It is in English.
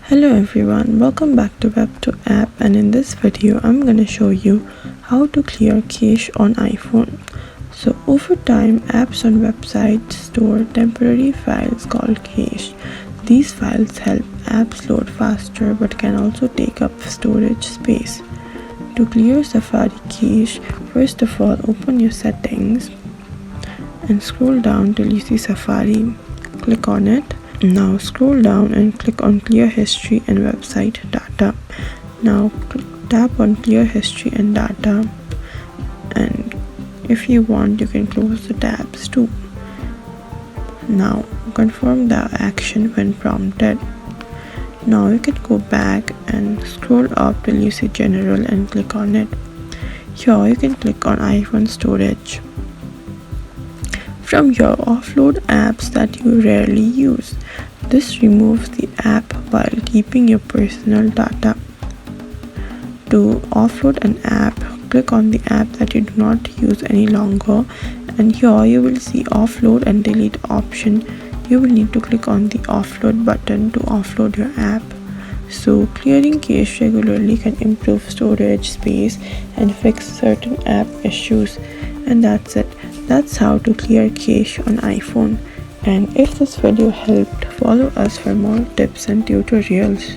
Hello everyone, welcome back to Web2 app, and in this video I'm gonna show you how to clear cache on iPhone. So over time, apps on websites store temporary files called cache. These files help apps load faster but can also take up storage space. To clear Safari cache, first of all open your settings and scroll down till you see Safari. Click on it. Now scroll down and click on clear history and website data. Now tap on clear history and data, and if you want you can close the tabs too. Now confirm the action when prompted. Now you can go back and scroll up till you see general and click on it. Here you can click on iPhone storage. From here, offload apps that you rarely use. This removes the app while keeping your personal data. To offload an app, click on the app that you do not use any longer, and here you will see offload and delete option. You will need to click on the offload button to offload your app. So clearing cache regularly can improve storage space and fix certain app issues. And that's it. That's how to clear cache on iPhone. And if this video helped, follow us for more tips and tutorials.